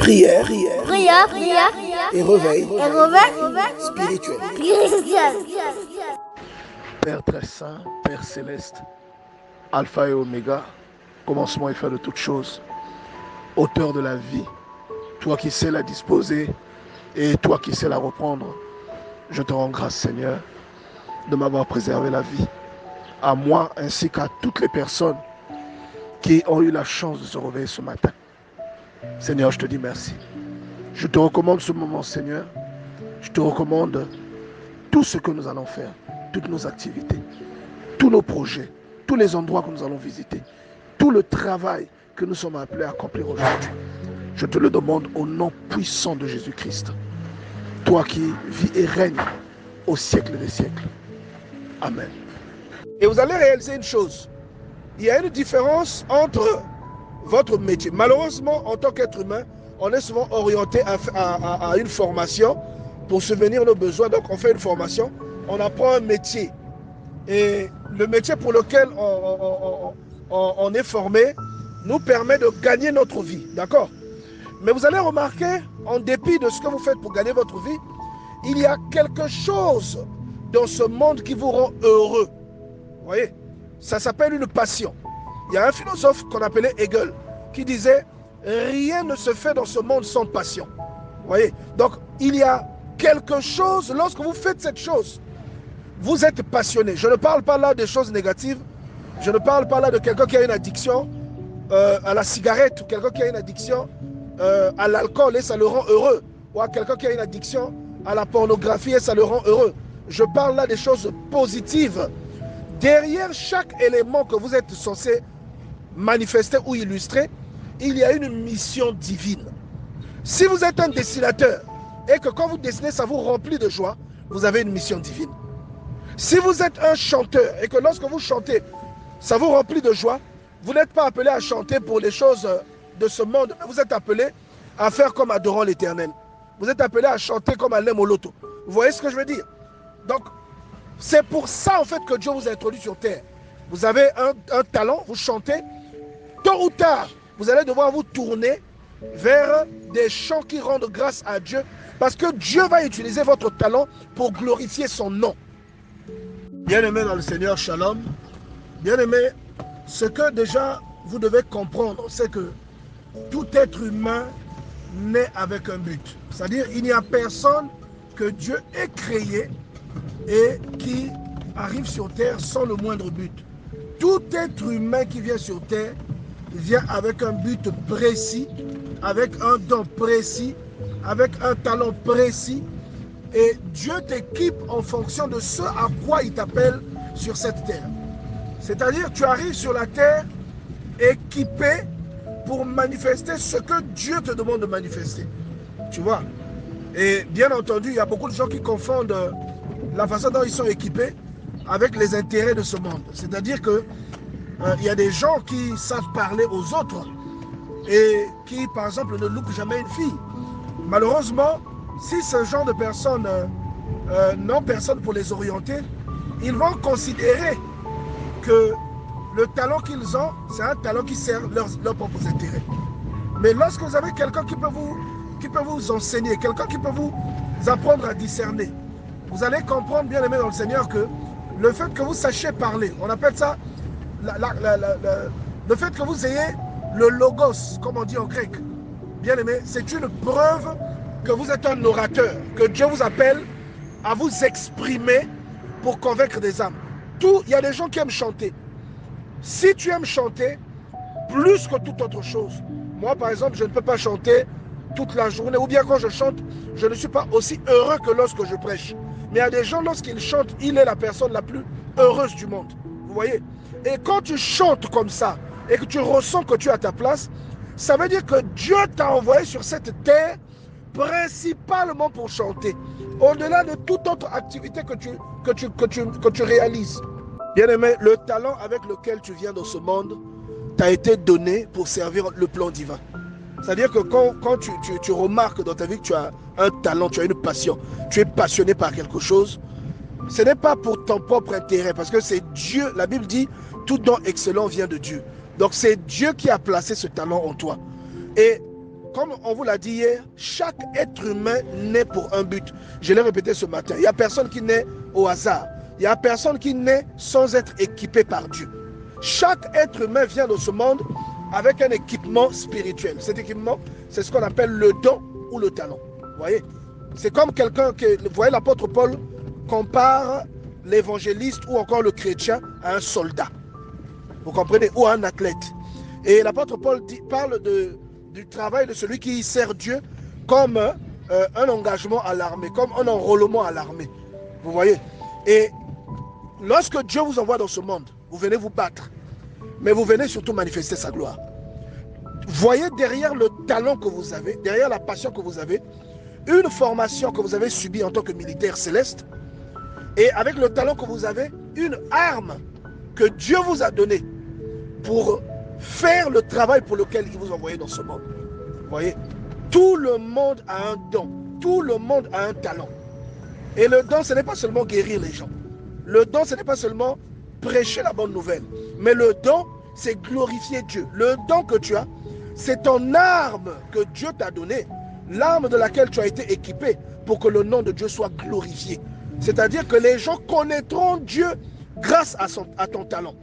Prière, et réveil spirituel. Père très saint, Père céleste, Alpha et Oméga, commencement et fin de toutes choses, auteur de la vie, toi qui sais la disposer et toi qui sais la reprendre, je te rends grâce Seigneur de m'avoir préservé la vie, à moi ainsi qu'à toutes les personnes qui ont eu la chance de se réveiller ce matin. Seigneur, je te dis merci. Je te recommande ce moment Seigneur, je te recommande tout ce que nous allons faire, toutes nos activités, tous nos projets, tous les endroits que nous allons visiter, tout le travail que nous sommes appelés à accomplir aujourd'hui. Je te le demande au nom puissant de Jésus-Christ. Toi qui vis et règnes au siècle des siècles. Amen. Et vous allez réaliser une chose. Il y a une différence entre votre métier. Malheureusement, en tant qu'être humain, on est souvent orienté à une formation pour subvenir nos besoins. Donc, on fait une formation, on apprend un métier. Et le métier pour lequel on est formé nous permet de gagner notre vie. D'accord? Mais vous allez remarquer, en dépit de ce que vous faites pour gagner votre vie, il y a quelque chose dans ce monde qui vous rend heureux. Vous voyez? Ça s'appelle une passion. Il y a un philosophe qu'on appelait Hegel qui disait « Rien ne se fait dans ce monde sans passion ». Vous voyez? Donc, il y a quelque chose, lorsque vous faites cette chose, vous êtes passionné. Je ne parle pas là des choses négatives. Je ne parle pas là de quelqu'un qui a une addiction à la cigarette ou quelqu'un qui a une addiction à l'alcool et ça le rend heureux. Ou à quelqu'un qui a une addiction à la pornographie et ça le rend heureux. Je parle là des choses positives. Derrière chaque élément que vous êtes censé manifester ou illustrer, il y a une mission divine. Si vous êtes un dessinateur et que quand vous dessinez, ça vous remplit de joie, vous avez une mission divine. Si vous êtes un chanteur et que lorsque vous chantez, ça vous remplit de joie, vous n'êtes pas appelé à chanter pour les choses de ce monde, mais vous êtes appelé à faire comme adorant l'Éternel. Vous êtes appelé à chanter comme Alain Moloto. Vous voyez ce que je veux dire? Donc, c'est pour ça en fait que Dieu vous a introduit sur terre. Vous avez un talent, vous chantez. Tôt ou tard, vous allez devoir vous tourner vers des chants qui rendent grâce à Dieu parce que Dieu va utiliser votre talent pour glorifier son nom. Bien-aimés dans le Seigneur, Shalom. Bien-aimés, ce que déjà vous devez comprendre, c'est que tout être humain naît avec un but. C'est-à-dire, il n'y a personne que Dieu ait créé et qui arrive sur terre sans le moindre but. Tout être humain qui vient sur terre vient avec un but précis, avec un don précis, avec un talent précis. Et Dieu t'équipe en fonction de ce à quoi il t'appelle sur cette terre. C'est-à-dire, tu arrives sur la terre équipé pour manifester ce que Dieu te demande de manifester. Tu vois? Et bien entendu, il y a beaucoup de gens qui confondent la façon dont ils sont équipés avec les intérêts de ce monde. C'est-à-dire que il y a des gens qui savent parler aux autres et qui, par exemple, ne loupent jamais une fille. Malheureusement, si ce genre de personnes n'ont personne pour les orienter, ils vont considérer que le talent qu'ils ont, c'est un talent qui sert leurs propres intérêts. Mais lorsque vous avez quelqu'un qui peut vous enseigner, quelqu'un qui peut vous apprendre à discerner, vous allez comprendre, bien aimé dans le Seigneur, que le fait que vous sachiez parler, on appelle ça le fait que vous ayez le logos, comme on dit en grec, bien aimé, c'est une preuve que vous êtes un orateur, que Dieu vous appelle à vous exprimer pour convaincre des âmes. Il y a des gens qui aiment chanter. Si tu aimes chanter, plus que toute autre chose, moi par exemple, je ne peux pas chanter toute la journée, ou bien quand je chante, je ne suis pas aussi heureux que lorsque je prêche. Mais il y a des gens, lorsqu'ils chantent, il est la personne la plus heureuse du monde. Vous voyez? Et quand tu chantes comme ça, et que tu ressens que tu es à ta place, ça veut dire que Dieu t'a envoyé sur cette terre principalement pour chanter, au-delà de toute autre activité que tu réalises. Bien-aimé, le talent avec lequel tu viens dans ce monde t'a été donné pour servir le plan divin. C'est-à-dire que quand tu remarques dans ta vie que tu as un talent, tu as une passion, tu es passionné par quelque chose, ce n'est pas pour ton propre intérêt, parce que c'est Dieu, la Bible dit, tout don excellent vient de Dieu. Donc c'est Dieu qui a placé ce talent en toi. Et comme on vous l'a dit hier, chaque être humain naît pour un but. Je l'ai répété ce matin. Il n'y a personne qui naît au hasard. Il n'y a personne qui naît sans être équipé par Dieu. Chaque être humain vient dans ce monde avec un équipement spirituel. Cet équipement, c'est ce qu'on appelle le don ou le talent. Vous voyez? C'est comme quelqu'un que, vous voyez, l'apôtre Paul compare l'évangéliste ou encore le chrétien à un soldat. Vous comprenez? Ou à un athlète. Et l'apôtre Paul parle du travail de celui qui sert Dieu comme un engagement à l'armée, comme un enrôlement à l'armée. Vous voyez? Et lorsque Dieu vous envoie dans ce monde, vous venez vous battre, mais vous venez surtout manifester sa gloire. Voyez derrière le talent que vous avez, derrière la passion que vous avez, une formation que vous avez subie en tant que militaire céleste, et avec le talent que vous avez, une arme que Dieu vous a donnée pour faire le travail pour lequel il vous a envoyé dans ce monde. Vous voyez, tout le monde a un don, tout le monde a un talent. Et le don, ce n'est pas seulement guérir les gens. Le don, ce n'est pas seulement prêcher la bonne nouvelle. Mais le don, c'est glorifier Dieu. Le don que tu as, c'est ton arme que Dieu t'a donnée, l'arme de laquelle tu as été équipé pour que le nom de Dieu soit glorifié. C'est-à-dire que les gens connaîtront Dieu grâce à ton talent.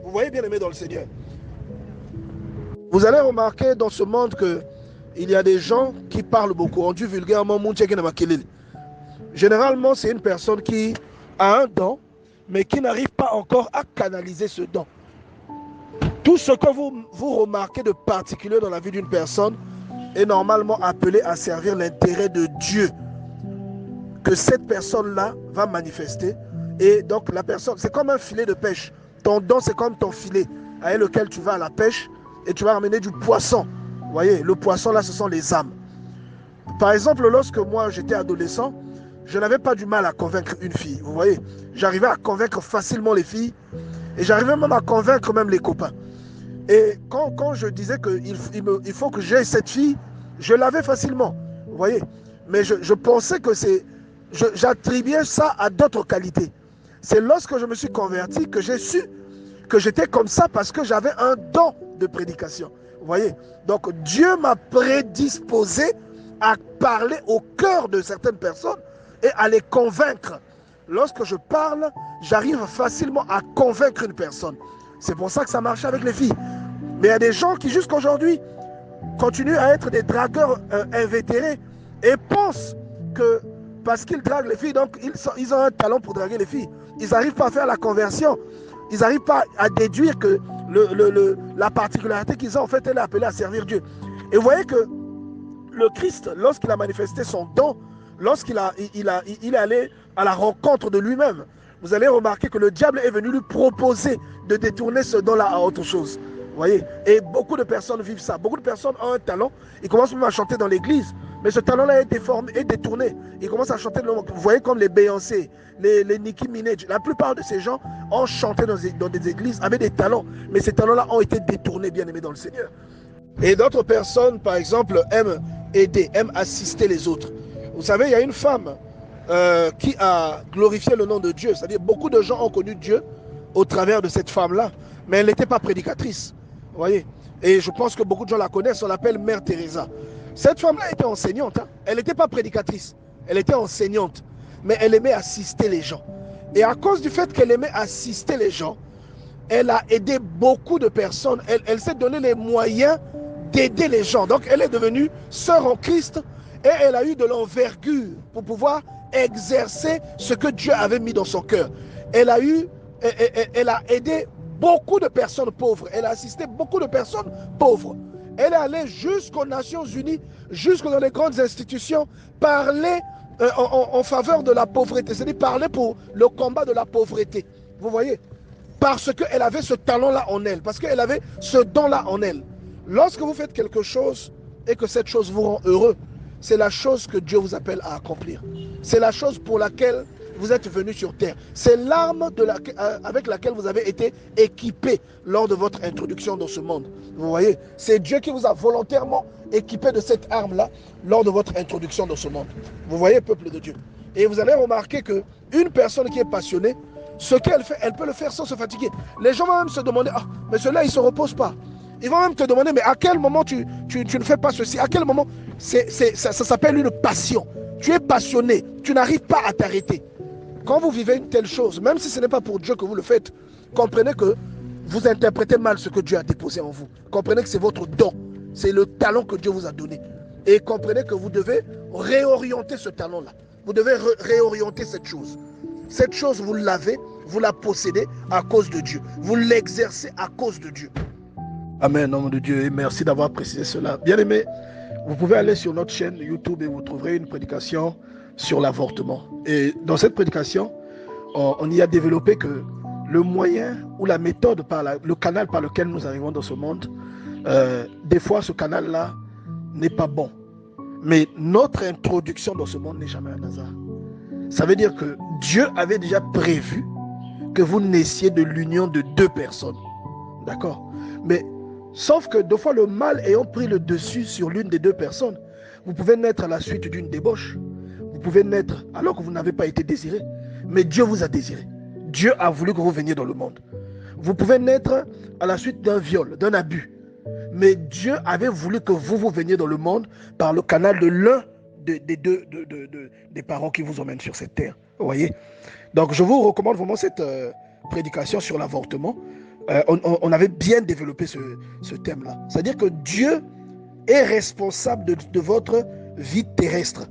Vous voyez, bien aimé dans le Seigneur. Vous allez remarquer dans ce monde qu'il y a des gens qui parlent beaucoup. On dit vulgairement, généralement, c'est une personne qui a un don, mais qui n'arrive pas encore à canaliser ce don. Tout ce que vous remarquez de particulier dans la vie d'une personne est normalement appelé à servir l'intérêt de Dieu que cette personne-là va manifester. Et donc la personne, c'est comme un filet de pêche. Ton don, c'est comme ton filet avec lequel tu vas à la pêche et tu vas ramener du poisson. Vous voyez, le poisson là, ce sont les âmes. Par exemple, lorsque moi j'étais adolescent, je n'avais pas du mal à convaincre une fille. Vous voyez, j'arrivais à convaincre facilement les filles et j'arrivais même à convaincre même les copains. Et quand je disais qu'il faut que j'aie cette fille, je l'avais facilement. Vous voyez, mais je pensais que j'attribuais ça à d'autres qualités. C'est lorsque je me suis converti que j'ai su que j'étais comme ça parce que j'avais un don de prédication. Vous voyez, donc Dieu m'a prédisposé à parler au cœur de certaines personnes et à les convaincre. Lorsque je parle, j'arrive facilement à convaincre une personne. C'est pour ça que ça marche avec les filles. Mais il y a des gens qui jusqu'à aujourd'hui continuent à être des dragueurs invétérés et pensent que parce qu'ils draguent les filles, donc ils ont un talent pour draguer les filles. Ils n'arrivent pas à faire la conversion. Ils n'arrivent pas à déduire que la particularité qu'ils ont, en fait, elle est appelée à servir Dieu. Et vous voyez que le Christ, lorsqu'il a manifesté son don, lorsqu'il est allé à la rencontre de lui-même, vous allez remarquer que le diable est venu lui proposer de détourner ce don-là à autre chose. Vous voyez? Et beaucoup de personnes vivent ça. Beaucoup de personnes ont un talent. Ils commencent même à chanter dans l'église. Mais ce talent-là est déformé, est détourné. Ils commencent à chanter. Vous voyez comme les Beyoncé, les Nicki Minaj. La plupart de ces gens ont chanté dans des églises avec des talents. Mais ces talents-là ont été détournés, bien aimés dans le Seigneur. Et d'autres personnes, par exemple, aiment aider, aiment assister les autres. Vous savez, il y a une femme qui a glorifié le nom de Dieu. C'est-à-dire beaucoup de gens ont connu Dieu au travers de cette femme-là. Mais elle n'était pas prédicatrice. Vous voyez? Et je pense que beaucoup de gens la connaissent. On l'appelle Mère Teresa. Cette femme-là était enseignante. Hein? Elle n'était pas prédicatrice. Elle était enseignante. Mais elle aimait assister les gens. Et à cause du fait qu'elle aimait assister les gens, elle a aidé beaucoup de personnes. Elle s'est donné les moyens d'aider les gens. Donc elle est devenue sœur en Christ et elle a eu de l'envergure pour pouvoir exercer ce que Dieu avait mis dans son cœur. Elle a aidé beaucoup de personnes pauvres. Elle a assisté beaucoup de personnes pauvres. Elle est allée jusqu'aux Nations Unies, jusque dans les grandes institutions, parler en faveur de la pauvreté. C'est-à-dire parler pour le combat de la pauvreté. Vous voyez? Parce qu'elle avait ce talent-là en elle. Parce qu'elle avait ce don-là en elle. Lorsque vous faites quelque chose et que cette chose vous rend heureux, c'est la chose que Dieu vous appelle à accomplir. C'est la chose pour laquelle vous êtes venu sur terre. C'est l'arme avec laquelle vous avez été équipé lors de votre introduction dans ce monde. Vous voyez, c'est Dieu qui vous a volontairement équipé de cette arme-là lors de votre introduction dans ce monde. Vous voyez, peuple de Dieu. Et vous allez remarquer qu'une personne qui est passionnée, ce qu'elle fait, elle peut le faire sans se fatiguer. Les gens vont même se demander, ah, mais celui-là, il ne se repose pas. Ils vont même te demander, mais à quel moment tu ne fais pas ceci? À quel moment? Ça s'appelle une passion. Tu es passionné, tu n'arrives pas à t'arrêter. Quand vous vivez une telle chose, même si ce n'est pas pour Dieu que vous le faites, comprenez que vous interprétez mal ce que Dieu a déposé en vous. Comprenez que c'est votre don, c'est le talent que Dieu vous a donné. Et comprenez que vous devez réorienter ce talent-là. Vous devez réorienter cette chose. Cette chose, vous l'avez, vous la possédez à cause de Dieu. Vous l'exercez à cause de Dieu. Amen, nom de Dieu, et merci d'avoir précisé cela. Bien-aimés, vous pouvez aller sur notre chaîne YouTube et vous trouverez une prédication sur l'avortement. Et dans cette prédication, on y a développé que le moyen ou la méthode, le canal par lequel nous arrivons dans ce monde, des fois ce canal-là n'est pas bon. Mais notre introduction dans ce monde n'est jamais un hasard. Ça veut dire que Dieu avait déjà prévu que vous naissiez de l'union de deux personnes. D'accord? Mais sauf que deux fois le mal ayant pris le dessus sur l'une des deux personnes, vous pouvez naître à la suite d'une débauche. Vous pouvez naître alors que vous n'avez pas été désiré. Mais Dieu vous a désiré. Dieu a voulu que vous veniez dans le monde. Vous pouvez naître à la suite d'un viol, d'un abus. Mais Dieu avait voulu que vous veniez dans le monde par le canal de l'un des parents qui vous emmènent sur cette terre. Vous voyez? Donc je vous recommande vraiment cette prédication sur l'avortement. On avait bien développé ce thème-là. C'est-à-dire que Dieu est responsable de votre vie terrestre.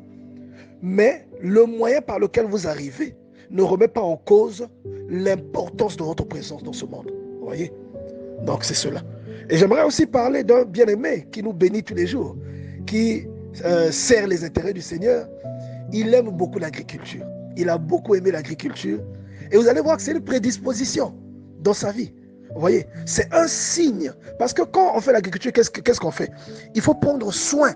Mais le moyen par lequel vous arrivez ne remet pas en cause l'importance de votre présence dans ce monde. Vous voyez? Donc c'est cela. Et j'aimerais aussi parler d'un bien-aimé qui nous bénit tous les jours, qui sert les intérêts du Seigneur. Il aime beaucoup l'agriculture. Il a beaucoup aimé l'agriculture. Et vous allez voir que c'est une prédisposition dans sa vie. Vous voyez? C'est un signe. Parce que quand on fait l'agriculture, qu'est-ce qu'on fait? Il faut prendre soin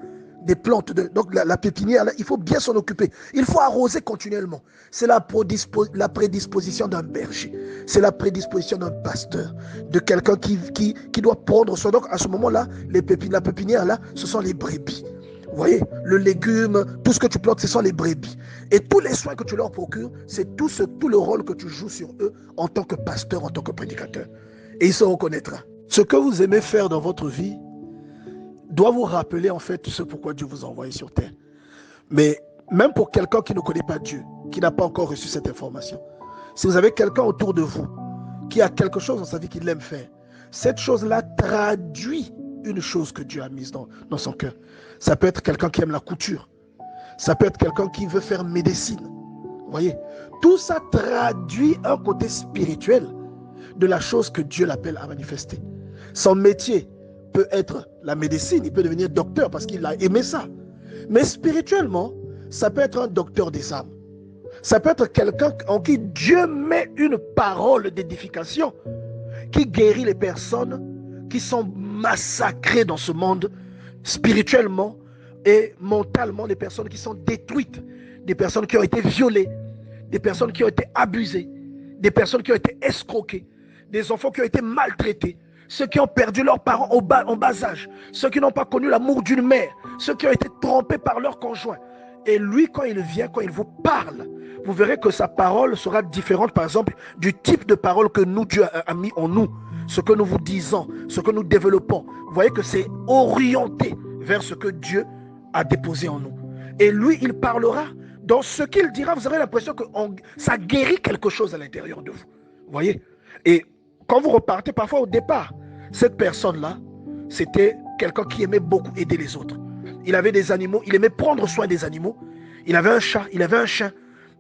des plantes. Donc la pépinière, là, il faut bien s'en occuper. Il faut arroser continuellement. C'est la prédisposition d'un berger. C'est la prédisposition d'un pasteur. De quelqu'un qui doit prendre soin. Donc à ce moment-là, la pépinière, là, ce sont les brebis. Vous voyez, le légume, tout ce que tu plantes, ce sont les brebis. Et tous les soins que tu leur procures, c'est tout le rôle que tu joues sur eux en tant que pasteur, en tant que prédicateur. Et il se reconnaîtra. Ce que vous aimez faire dans votre vie doit vous rappeler en fait ce pourquoi Dieu vous a envoyé sur terre. Mais même pour quelqu'un qui ne connaît pas Dieu, qui n'a pas encore reçu cette information, si vous avez quelqu'un autour de vous qui a quelque chose dans sa vie qu'il aime faire, cette chose-là traduit une chose que Dieu a mise dans son cœur. Ça peut être quelqu'un qui aime la couture. Ça peut être quelqu'un qui veut faire médecine. Vous voyez, tout ça traduit un côté spirituel de la chose que Dieu l'appelle à manifester. Son métier peut être la médecine, il peut devenir docteur parce qu'il a aimé ça. Mais spirituellement, ça peut être un docteur des âmes. Ça peut être quelqu'un en qui Dieu met une parole d'édification qui guérit les personnes qui sont massacrées dans ce monde spirituellement et mentalement, des personnes qui sont détruites, des personnes qui ont été violées, des personnes qui ont été abusées, des personnes qui ont été escroquées, des enfants qui ont été maltraités, ceux qui ont perdu leurs parents en bas âge, ceux qui n'ont pas connu l'amour d'une mère, ceux qui ont été trompés par leur conjoint. Et lui, quand il vient, quand il vous parle, vous verrez que sa parole sera différente, par exemple, du type de parole que nous, Dieu a mis en nous. Ce que nous vous disons, ce que nous développons. Vous voyez que c'est orienté vers ce que Dieu a déposé en nous. Et lui, il parlera. Dans ce qu'il dira, vous aurez l'impression que ça guérit quelque chose à l'intérieur de vous. Vous voyez? Et quand vous repartez, parfois au départ, cette personne-là, c'était quelqu'un qui aimait beaucoup aider les autres. Il avait des animaux, il aimait prendre soin des animaux. Il avait un chat, il avait un chien.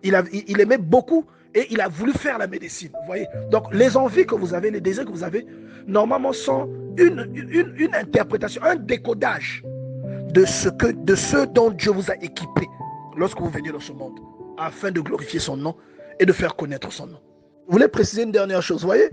Il aimait beaucoup et il a voulu faire la médecine. Vous voyez? Donc les envies que vous avez, les désirs que vous avez, normalement sont une interprétation, un décodage de ce dont Dieu vous a équipé lorsque vous venez dans ce monde, afin de glorifier son nom et de faire connaître son nom. Je voulais préciser une dernière chose. Vous voyez,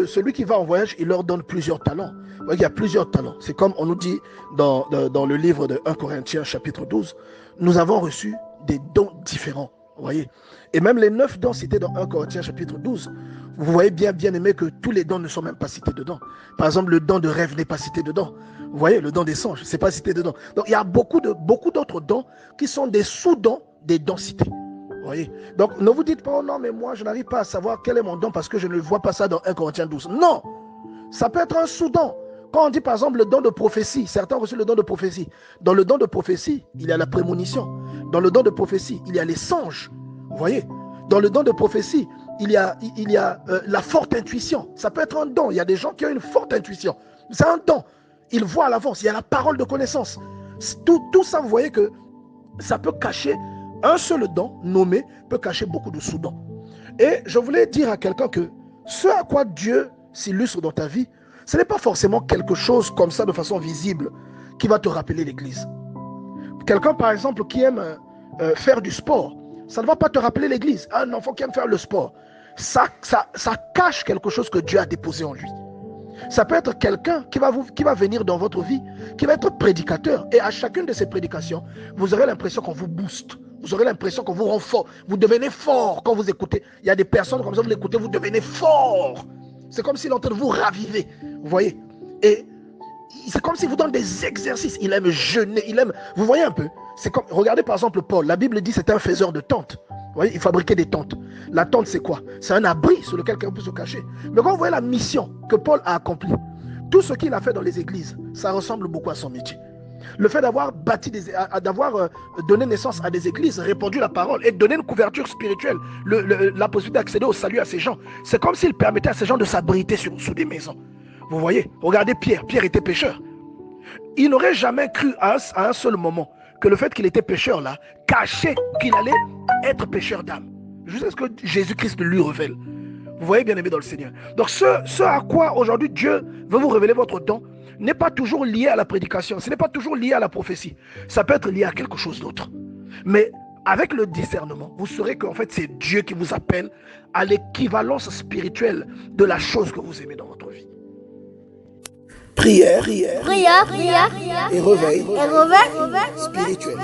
celui qui va en voyage, il leur donne plusieurs talents. Vous voyez, il y a plusieurs talents. C'est comme on nous dit dans le livre de 1 Corinthiens chapitre 12, nous avons reçu des dons différents. Vous voyez, et même les 9 dons cités dans 1 Corinthiens chapitre 12, vous voyez bien aimé que tous les dons ne sont même pas cités dedans. Par exemple, le don de rêve n'est pas cité dedans. Vous voyez, le don des songes, c'est pas cité dedans. Donc il y a beaucoup d'autres dons qui sont des sous-dons des dons cités. Vous voyez? Donc ne vous dites pas, oh non, mais moi je n'arrive pas à savoir quel est mon don parce que je ne vois pas ça dans 1 Corinthiens 12. Non, ça peut être un sous-don. Quand on dit par exemple le don de prophétie, certains ont reçu le don de prophétie. Dans le don de prophétie, il y a la prémonition. Dans le don de prophétie, il y a les songes. Vous voyez? Dans le don de prophétie, il y a la forte intuition. Ça peut être un don. Il y a des gens qui ont une forte intuition. C'est un don. Ils voient à l'avance. Il y a la parole de connaissance. Tout ça, vous voyez que ça peut cacher, un seul don nommé peut cacher beaucoup de sous-dons. Et je voulais dire à quelqu'un que ce à quoi Dieu s'illustre dans ta vie, ce n'est pas forcément quelque chose comme ça de façon visible qui va te rappeler l'église. Quelqu'un par exemple qui aime faire du sport, ça ne va pas te rappeler l'église. Un enfant qui aime faire le sport, ça cache quelque chose que Dieu a déposé en lui. Ça peut être quelqu'un qui va venir dans votre vie, qui va être prédicateur. Et à chacune de ces prédications, vous aurez l'impression qu'on vous booste. Vous aurez l'impression qu'on vous rend fort. Vous devenez fort quand vous écoutez. Il y a des personnes comme ça, vous l'écoutez, vous devenez fort. C'est comme s'il est en train de vous raviver. Vous voyez? Et c'est comme s'il vous donne des exercices. Il aime jeûner. Vous voyez un peu? C'est comme, regardez par exemple Paul. La Bible dit que c'était un faiseur de tentes. Vous voyez, il fabriquait des tentes. La tente, c'est quoi? C'est un abri sur lequel quelqu'un peut se cacher. Mais quand vous voyez la mission que Paul a accomplie, tout ce qu'il a fait dans les églises, ça ressemble beaucoup à son métier. Le fait d'avoir donné naissance à des églises, répandu la parole et donné une couverture spirituelle, la possibilité d'accéder au salut à ces gens, c'est comme s'il permettait à ces gens de s'abriter sous des maisons. Vous voyez, regardez Pierre. Pierre était pécheur. Il n'aurait jamais cru à un seul moment que le fait qu'il était pécheur là, cachait qu'il allait être pécheur d'âme. Jusqu'à ce que Jésus-Christ lui révèle. Vous voyez, bien aimé dans le Seigneur. Donc ce à quoi aujourd'hui Dieu veut vous révéler votre don n'est pas toujours lié à la prédication. Ce n'est pas toujours lié à la prophétie. Ça peut être lié à quelque chose d'autre. Mais avec le discernement, vous saurez qu'en fait c'est Dieu qui vous appelle à l'équivalence spirituelle de la chose que vous aimez dans votre vie. Prière et réveil spirituel.